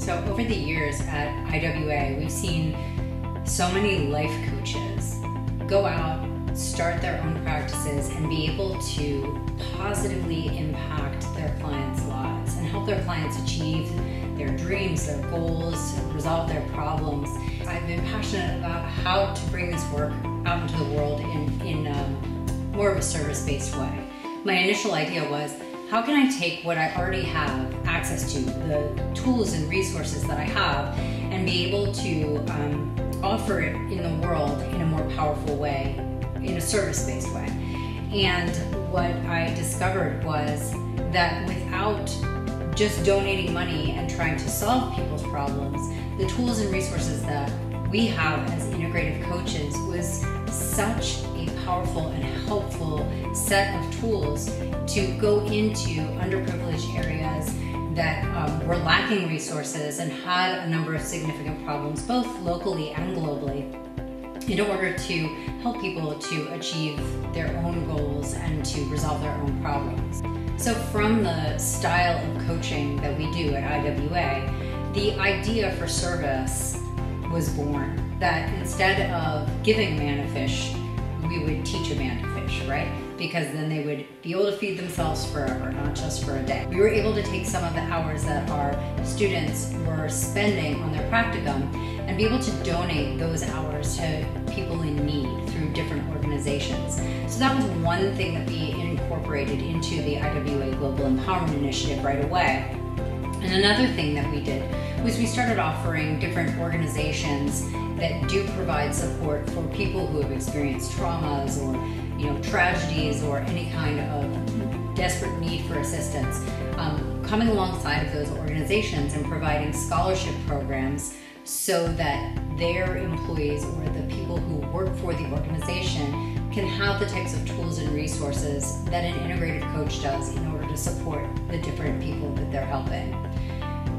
So over the years at IWA, we've seen so many life coaches go out, start their own practices, and be able to positively impact their clients' lives and help their clients achieve their dreams, their goals, resolve their problems. I've been passionate about how to bring this work out into the world in more of a service-based way. My initial idea was, how can I take what I already have access to, the tools and resources that I have, and be able to offer it in the world in a more powerful way, in a service-based way. And what I discovered was that without just donating money and trying to solve people's problems, the tools and resources that we have as integrative coaches was such a powerful and helpful set of tools to go into underprivileged areas that were lacking resources and had a number of significant problems, both locally and globally, in order to help people to achieve their own goals and to resolve their own problems. So from the style of coaching that we do at IWA, the idea for service was born, that instead of giving a man a fish, we would teach a man to fish, right? Because then they would be able to feed themselves forever, not just for a day. We were able to take some of the hours that our students were spending on their practicum and be able to donate those hours to people in need through different organizations. So that was one thing that we incorporated into the IWA Global Empowerment Initiative right away. And another thing that we did was we started offering different organizations that do provide support for people who have experienced traumas or tragedies or any kind of desperate need for assistance, coming alongside of those organizations and providing scholarship programs so that their employees or the people who work for the organization can have the types of tools and resources that an integrative coach does in order to support the different people that they're helping.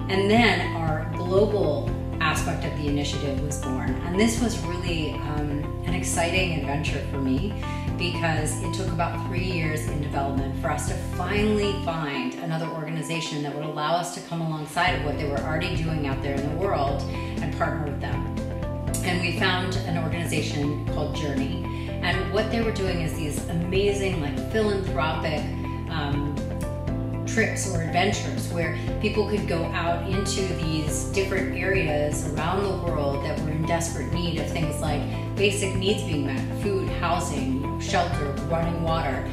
And then our global aspect of the initiative was born. And this was really an exciting adventure for me, because it took about 3 years in development for us to finally find another organization that would allow us to come alongside of what they were already doing out there in the world and partner with them. And we found an organization called Journey. And what they were doing is these amazing, philanthropic trips or adventures where people could go out into these different areas around the world that were in desperate need of things like basic needs being met: food, housing, shelter, running water.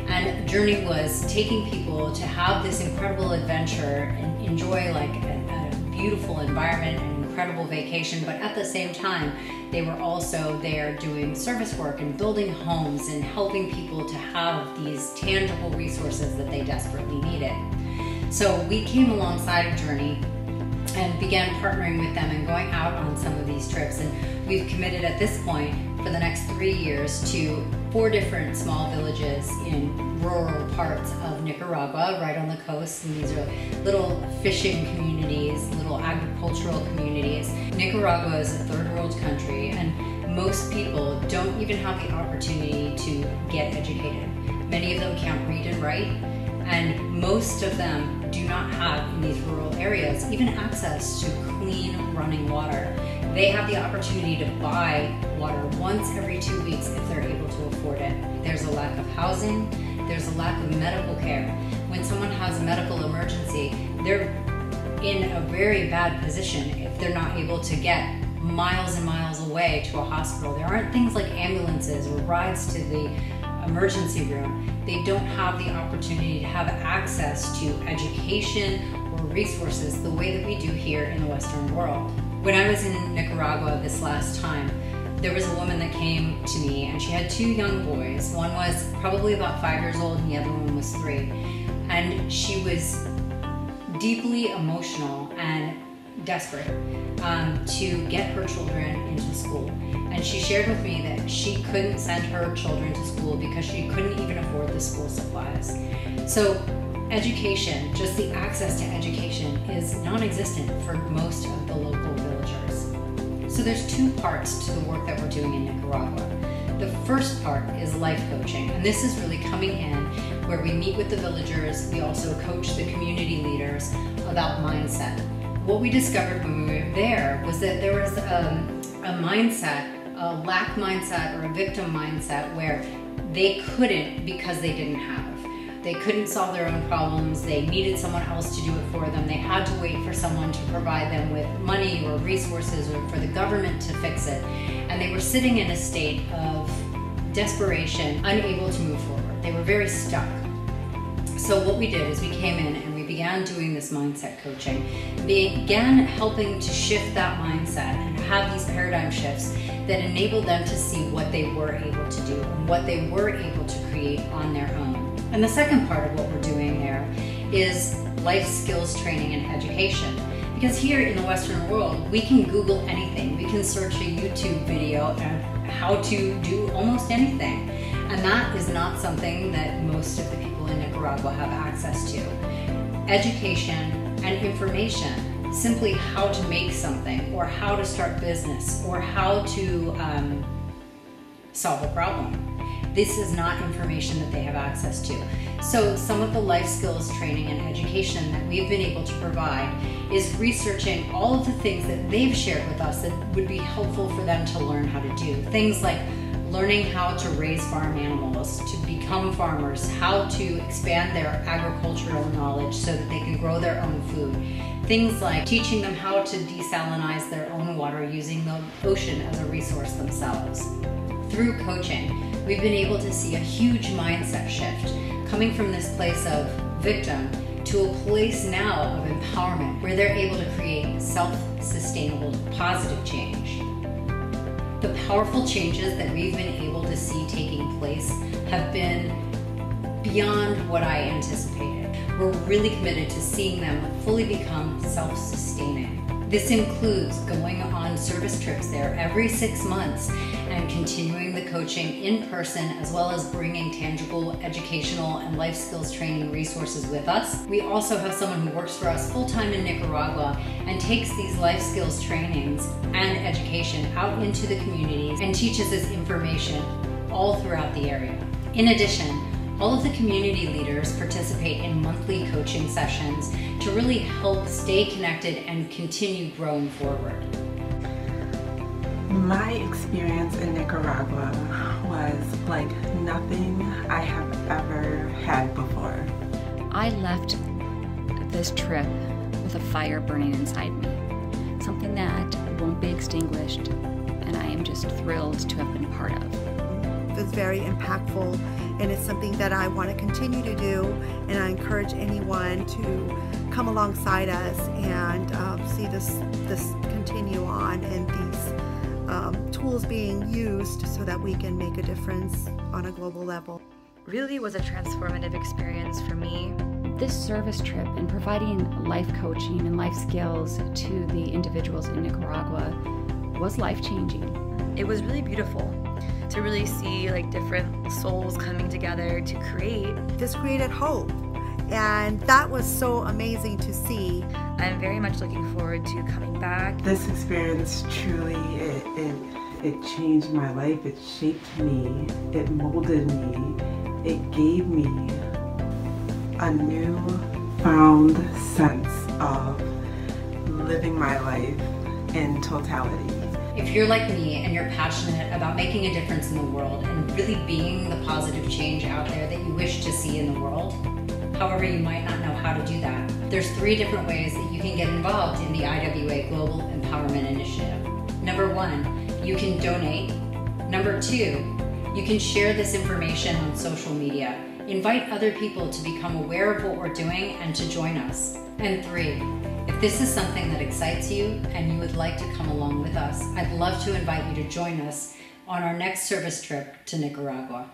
And Journey was taking people to have this incredible adventure and enjoy a beautiful environment and incredible vacation, but at the same time they were also there doing service work and building homes and helping people to have these tangible resources that they desperately needed. So we came alongside of Journey and began partnering with them and going out on some of these trips, and we've committed at this point for the next 3 years to 4 different small villages in rural parts of Nicaragua, right on the coast. And these are little fishing communities, little agricultural communities. Nicaragua is a third world country, and most people don't even have the opportunity to get educated. Many of them can't read and write, and most of them do not have, in these rural areas, even access to clean running water. They have the opportunity to buy water once every 2 weeks if they're able to afford it. There's a lack of housing, there's a lack of medical care. When someone has a medical emergency, they're in a very bad position if they're not able to get miles and miles away to a hospital. There aren't things like ambulances or rides to the emergency room. They don't have the opportunity to have access to education or resources the way that we do here in the Western world. When I was in Nicaragua this last time, there was a woman that came to me, and she had 2 young boys. One was probably about 5 years old and the other one was 3. And she was deeply emotional and desperate to get her children into school. And she shared with me that she couldn't send her children to school because she couldn't even afford the school supplies. So education, just the access to education, is non-existent for most of the local villagers. So there's 2 parts to the work that we're doing in Nicaragua. The first part is life coaching, and this is really coming in where we meet with the villagers. We also coach the community leaders about mindset. what we discovered when we were there was that there was a mindset, a lack mindset or a victim mindset, where they couldn't because they didn't have. They couldn't solve their own problems. They needed someone else to do it for them. They had to wait for someone to provide them with money or resources, or for the government to fix it. And they were sitting in a state of desperation, unable to move forward. They were very stuck. So what we did is we came in and we began doing this mindset coaching, began helping to shift that mindset and have these paradigm shifts that enabled them to see what they were able to do and what they were able to create on their own. And the second part of what we're doing there is life skills training and education. Because here in the Western world, we can Google anything. We can search a YouTube video on how to do almost anything. And that is not something that most of the people in Nicaragua have access to. Education and information, simply how to make something, or how to start business, or how to solve a problem. This is not information that they have access to. So some of the life skills training and education that we've been able to provide is researching all of the things that they've shared with us that would be helpful for them to learn how to do. Things like learning how to raise farm animals, to become farmers, how to expand their agricultural knowledge so that they can grow their own food. Things like teaching them how to desalinize their own water using the ocean as a resource themselves. Through coaching, we've been able to see a huge mindset shift, coming from this place of victim to a place now of empowerment, where they're able to create self-sustainable, positive change. The powerful changes that we've been able to see taking place have been beyond what I anticipated. We're really committed to seeing them fully become self-sustaining. This includes going on service trips there every 6 months and continuing the coaching in person, as well as bringing tangible educational and life skills training resources with us. We also have someone who works for us full-time in Nicaragua and takes these life skills trainings and education out into the communities and teaches this information all throughout the area. In addition, all of the community leaders participate in monthly coaching sessions to really help stay connected and continue growing forward. My experience in Nicaragua was like nothing I have ever had before. I left this trip with a fire burning inside me, something that won't be extinguished, and I am just thrilled to have been part of. It's very impactful, and it's something that I want to continue to do, and I encourage anyone to come alongside us and see this continue on, and these tools being used so that we can make a difference on a global level. Really was a transformative experience for me. This service trip and providing life coaching and life skills to the individuals in Nicaragua was life-changing. It was really beautiful to really see like different souls coming together to create. This created hope, and that was so amazing to see. I'm very much looking forward to coming back. This experience truly, it changed my life. It shaped me. It molded me. It gave me a new-found sense of living my life in totality. If you're like me and you're passionate about making a difference in the world and really being the positive change out there that you wish to see in the world, however, you might not know how to do that, there's 3 different ways that you can get involved in the IWA Global Empowerment Initiative. Number 1, you can donate. Number 2, you can share this information on social media. Invite other people to become aware of what we're doing and to join us. And 3, if this is something that excites you and you would like to come along with us, I'd love to invite you to join us on our next service trip to Nicaragua.